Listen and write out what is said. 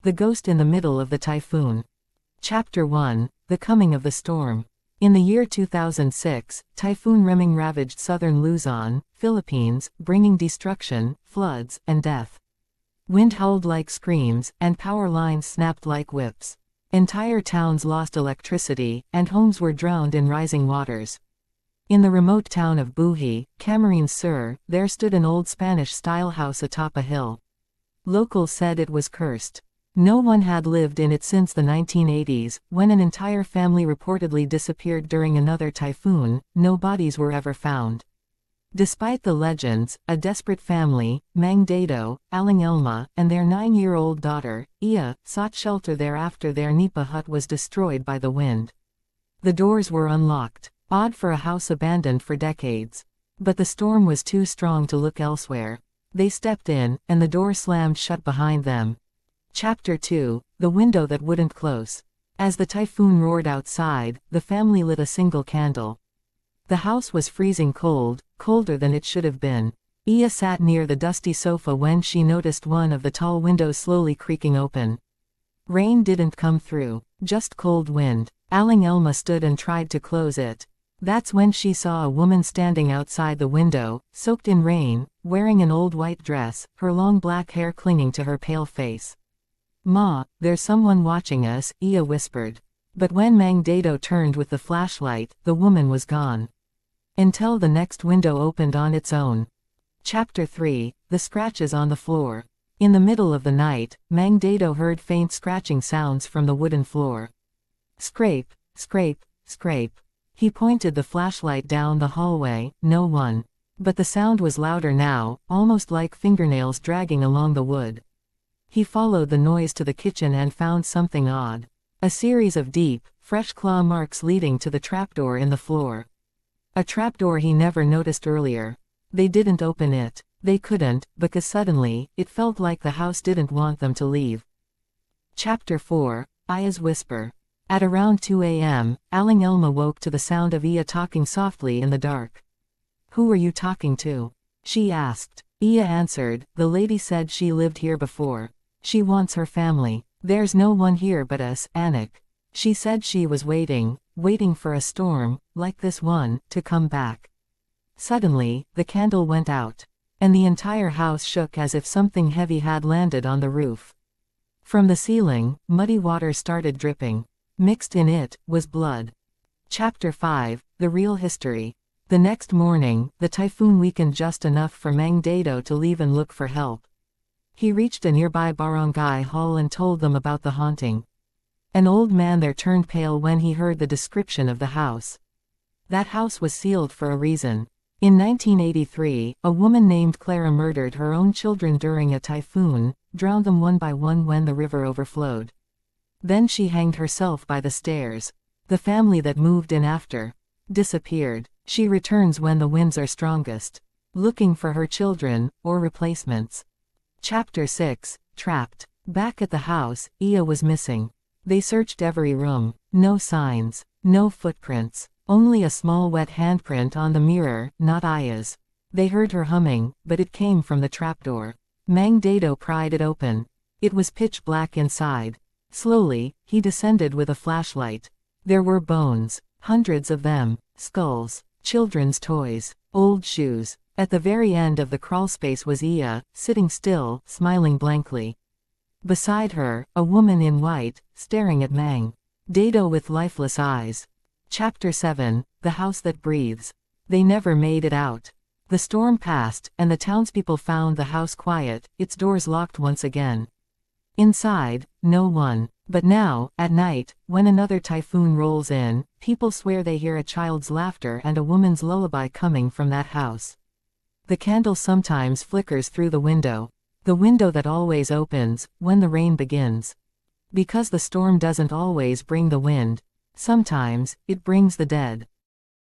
The Ghost in the Middle of the Typhoon. Chapter 1. The Coming of the Storm. In the year 2006, Typhoon Reming ravaged southern Luzon, Philippines, bringing destruction, floods, and death. Wind howled like screams, and power lines snapped like whips. Entire towns lost electricity, and homes were drowned in rising waters. In the remote town of Buhi, Camarines Sur, there stood an old Spanish-style house atop a hill. Locals said it was cursed. No one had lived in it since the 1980s, when an entire family reportedly disappeared during another typhoon. No bodies were ever found. Despite the legends, a desperate family, Mang Dado, Aling Elma, and their 9-year-old daughter, Ia, sought shelter there after their nipa hut was destroyed by the wind. The doors were unlocked. Odd for a house abandoned for decades. But the storm was too strong to look elsewhere. They stepped in, and the door slammed shut behind them. Chapter 2. The Window That Wouldn't Close. As the typhoon roared outside, the family lit a single candle. The house was freezing cold, colder than it should have been. Ia sat near the dusty sofa when she noticed one of the tall windows slowly creaking open. Rain didn't come through, just cold wind. Aling Elma stood and tried to close it. That's when she saw a woman standing outside the window, soaked in rain, wearing an old white dress, her long black hair clinging to her pale face. "Ma, there's someone watching us," Ia whispered. But when Mang Dado turned with the flashlight, the woman was gone. Until the next window opened on its own. Chapter 3. The Scratches on the Floor. In the middle of the night, Mang Dado heard faint scratching sounds from the wooden floor. Scrape, scrape, scrape. He pointed the flashlight down the hallway, no one. But the sound was louder now, almost like fingernails dragging along the wood. He followed the noise to the kitchen and found something odd. A series of deep, fresh claw marks leading to the trapdoor in the floor. A trapdoor he never noticed earlier. They didn't open it. They couldn't, because suddenly, it felt like the house didn't want them to leave. Chapter 4. Ia's Whisper. At around 2 a.m., Aling Elma woke to the sound of Ia talking softly in the dark. "Who are you talking to?" she asked. Ia answered, "The lady said she lived here before. She wants her family. There's no one here but us, Anik. She said she was waiting for a storm, like this one, to come back." Suddenly, the candle went out. And the entire house shook as if something heavy had landed on the roof. From the ceiling, muddy water started dripping. Mixed in it, was blood. Chapter 5. The Real History. The next morning, the typhoon weakened just enough for Mang Dado to leave and look for help. He reached a nearby barangay hall and told them about the haunting. An old man there turned pale when he heard the description of the house. That house was sealed for a reason. In 1983, a woman named Clara murdered her own children during a typhoon, drowned them one by one when the river overflowed. Then she hanged herself by the stairs. The family that moved in after disappeared. She returns when the winds are strongest, looking for her children, or replacements. Chapter 6. Trapped. Back at the house, Ia was missing. They searched every room. No signs. No footprints. Only a small wet handprint on the mirror, not Ia's. They heard her humming, but it came from the trapdoor. Mang Dado pried it open. It was pitch black inside. Slowly, he descended with a flashlight. There were bones. Hundreds of them. Skulls. Children's toys. Old shoes. At the very end of the crawlspace was Ia, sitting still, smiling blankly. Beside her, a woman in white, staring at Mang Dado with lifeless eyes. Chapter 7. The House That Breathes. They never made it out. The storm passed, and the townspeople found the house quiet, its doors locked once again. Inside, no one. But now, at night, when another typhoon rolls in, people swear they hear a child's laughter and a woman's lullaby coming from that house. The candle sometimes flickers through the window. The window that always opens, when the rain begins. Because the storm doesn't always bring the wind. Sometimes, it brings the dead.